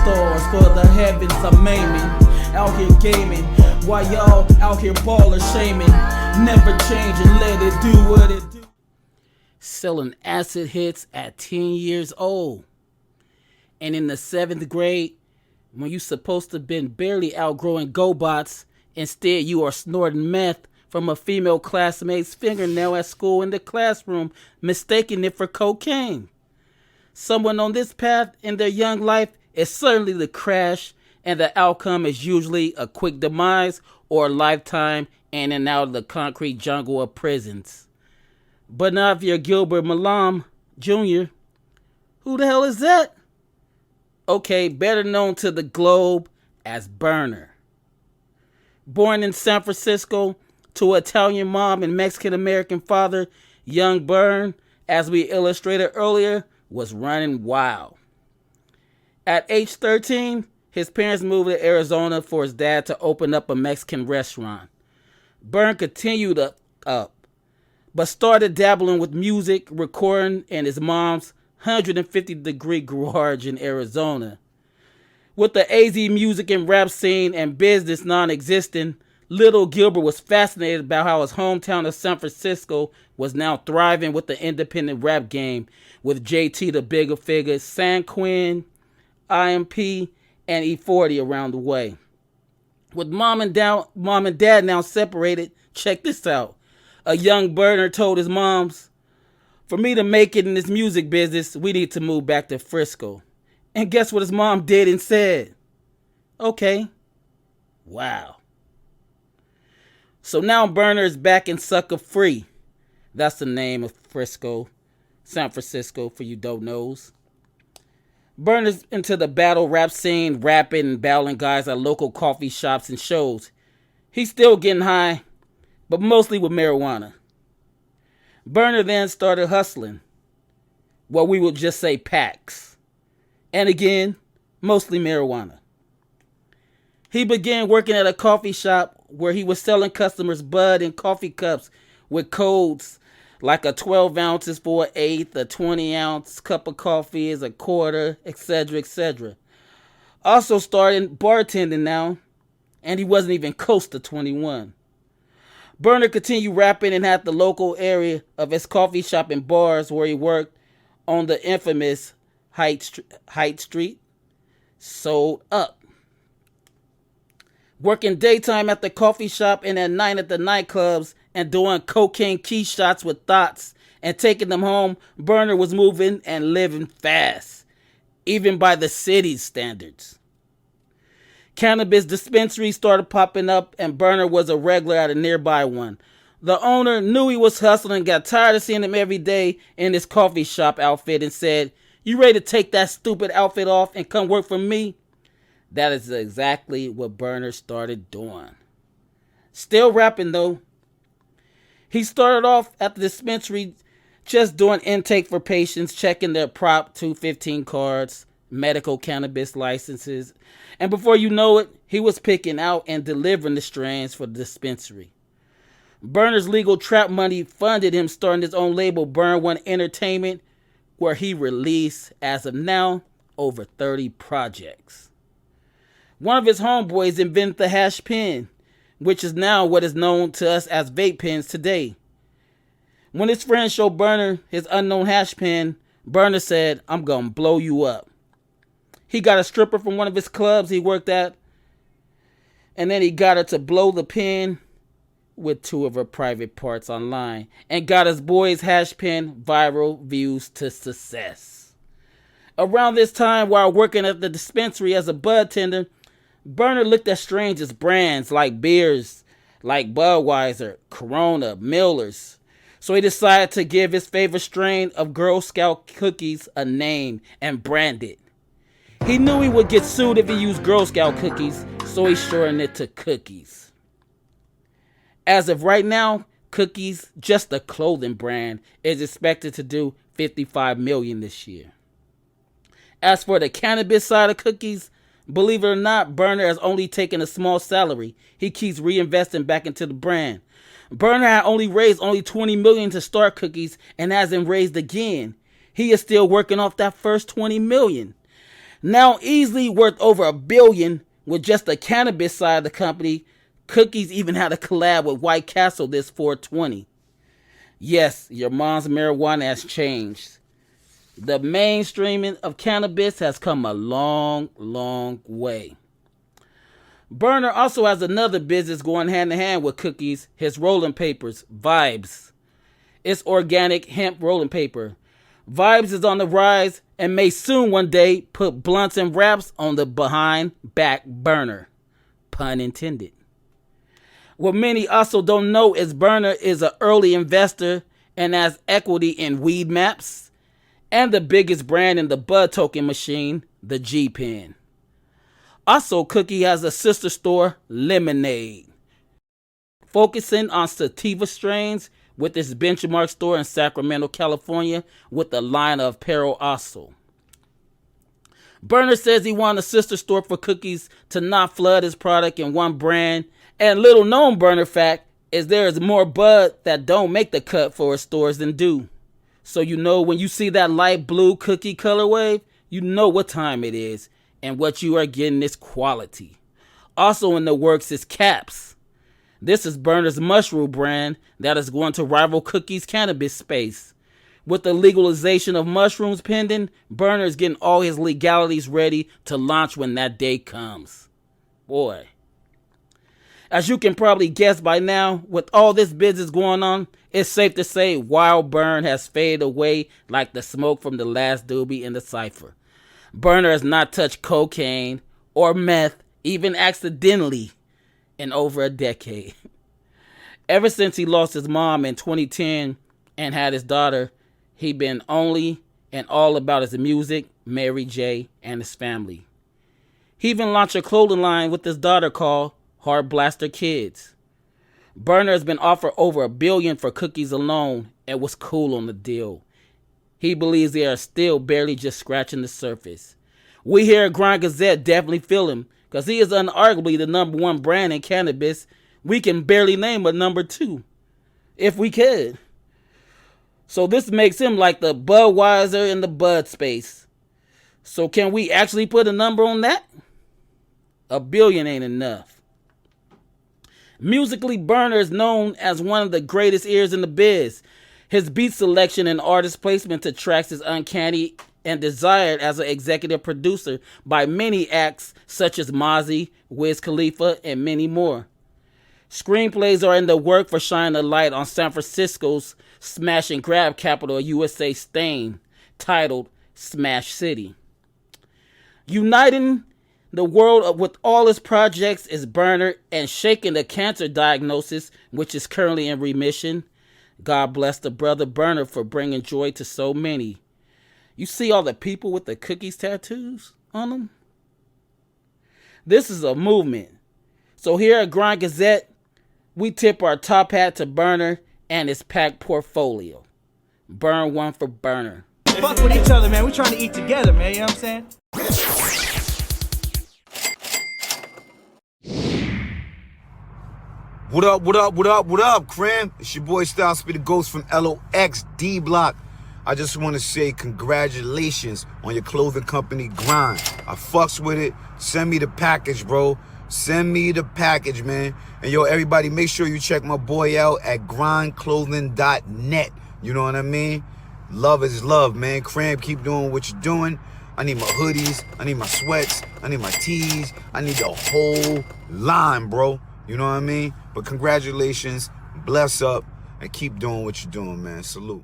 stars for the heavens I'm aiming. Out here gaming, while y'all out here baller shaming. Never change and let it do what it do. Selling acid hits at 10 years old. And in the 7th grade, when you supposed to have been barely outgrowing GoBots, instead you are snorting meth from a female classmate's fingernail at school in the classroom, mistaking it for cocaine. Someone on this path in their young life is certainly the crash, and the outcome is usually a quick demise or a lifetime in and out of the concrete jungle of prisons. But not if you're Gilbert Malam Jr. Who the hell is that? Okay, better known to the globe as Berner. Born in San Francisco to an Italian mom and Mexican-American father, young Bern, as we illustrated earlier, was running wild. At age 13, his parents moved to Arizona for his dad to open up a Mexican restaurant. Bern continued up, but started dabbling with music, recording in his mom's 150-degree garage in Arizona. With the AZ music and rap scene and business non-existent, little Gilbert was fascinated about how his hometown of San Francisco was now thriving with the independent rap game, with JT the bigger figure, San Quinn, IMP, and E40 around the way. With mom and dad now separated, check this out. A young Berner told his moms, "For me to make it in this music business, we need to move back to Frisco." And guess what his mom did and said? Okay. Wow. So now Berner is back in Sucker Free. That's the name of Frisco, San Francisco, for you don't knows. Berner's into the battle rap scene, rapping and battling guys at local coffee shops and shows. He's still getting high, but mostly with marijuana. Berner then started hustling. Well, we will just say packs. And again, mostly marijuana. He began working at a coffee shop where he was selling customers bud in coffee cups with codes like a 12 ounces for an eighth, a 20-ounce cup of coffee is a quarter, etc., etc. Also started bartending now, and he wasn't even close to 21. Berner continued rapping and had the local area of his coffee shop and bars where he worked on the infamous Height Street sold up. Working daytime at the coffee shop and at night at the nightclubs and doing cocaine key shots with thoughts and taking them home, Berner was moving and living fast, even by the city's standards. Cannabis dispensaries started popping up, and Berner was a regular at a nearby one. The owner knew he was hustling and got tired of seeing him every day in his coffee shop outfit and said, "You ready to take that stupid outfit off and come work for me?" That is exactly what Berner started doing. Still rapping though. He started off at the dispensary just doing intake for patients, checking their Prop 215 cards, medical cannabis licenses, and before you know it, he was picking out and delivering the strains for the dispensary. Berner's legal trap money funded him starting his own label, Burn One Entertainment, where he released, as of now, over 30 projects. One of his homeboys invented the hash pen, which is now what is known to us as vape pens today. When his friend showed Berner his unknown hash pen, Berner said, "I'm gonna blow you up." He got a stripper from one of his clubs he worked at, and then he got her to blow the pen with 2 of her private parts online, and got his boy's hash pen viral views to success. Around this time, while working at the dispensary as a bud tender, Berner looked at strangers' brands like beers, like Budweiser, Corona, Miller's. So he decided to give his favorite strain of Girl Scout cookies a name and brand it. He knew he would get sued if he used Girl Scout cookies, so he shortened it to Cookies. As of right now, Cookies, just the clothing brand, is expected to do $55 million this year. As for the cannabis side of Cookies, believe it or not, Berner has only taken a small salary. He keeps reinvesting back into the brand. Berner had only raised $20 million to start Cookies and hasn't raised again. He is still working off that first $20 million. Now easily worth over $1 billion with just the cannabis side of the company. Cookies even had a collab with White Castle this 420. Yes, your mom's marijuana has changed. The mainstreaming of cannabis has come a long, long way. Berner also has another business going hand in hand with Cookies, his rolling papers, Vibes. It's organic hemp rolling paper. Vibes is on the rise and may soon one day put blunts and wraps on the behind back burner. Pun intended. What many also don't know is Berner is an early investor and has equity in Weed Maps and the biggest brand in the bud token machine, the G Pen. Also, Cookie has a sister store, Lemonade, focusing on sativa strains with its benchmark store in Sacramento, California, with a line of apparel also. Berner says he wanted a sister store for Cookies to not flood his product in one brand. And little known Berner fact is there is more bud that don't make the cut for his stores than do. So you know when you see that light blue cookie color wave, you know what time it is. And what you are getting is quality. Also in the works is Caps. This is Berner's mushroom brand that is going to rival Cookie's cannabis space. With the legalization of mushrooms pending, Berner is getting all his legalities ready to launch when that day comes. Boy. As you can probably guess by now, with all this business going on, it's safe to say Wild Burn has faded away like the smoke from the last doobie in the cypher. Berner has not touched cocaine or meth, even accidentally, in over a decade. Ever since he lost his mom in 2010 and had his daughter, he been only and all about his music, Mary J, and his family. He even launched a clothing line with his daughter called Heart Blaster Kids. Berner has been offered over $1 billion for Cookies alone and was cool on the deal. He believes they are still barely just scratching the surface. We here at Grind Gazette definitely feel him because he is unarguably the #1 brand in cannabis. We can barely name a #2 if we could. So this makes him like the Budweiser in the bud space. So can we actually put a number on that? $1 billion ain't enough. Musically, Berner is known as one of the greatest ears in the biz. His beat selection and artist placement to tracks is uncanny and desired as an executive producer by many acts such as Mozzie, Wiz Khalifa, and many more. Screenplays are in the work for shining a light on San Francisco's smash and grab capital USA stain, titled Smash City. Uniting the world with all his projects is Berner and shaking the cancer diagnosis, which is currently in remission. God bless the brother Berner for bringing joy to so many. You see all the people with the Cookies tattoos on them? This is a movement. So here at Grind Gazette, we tip our top hat to Berner and his packed portfolio. Burn one for Berner. Fuck with each other, man. We trying to eat together, man. You know what I'm saying? What up, what up, what up, what up, Cram? It's your boy Styles Spit the Ghost from LOX D Block. I just want to say congratulations on your clothing company, Grind. I fucks with it. Send me the package, bro. Send me the package, man. And yo, everybody, make sure you check my boy out at grindclothing.net. You know what I mean? Love is love, man. Cram, keep doing what you're doing. I need my hoodies. I need my sweats. I need my tees. I need the whole line, bro. You know what I mean? But congratulations, bless up, and keep doing what you're doing, man. Salute.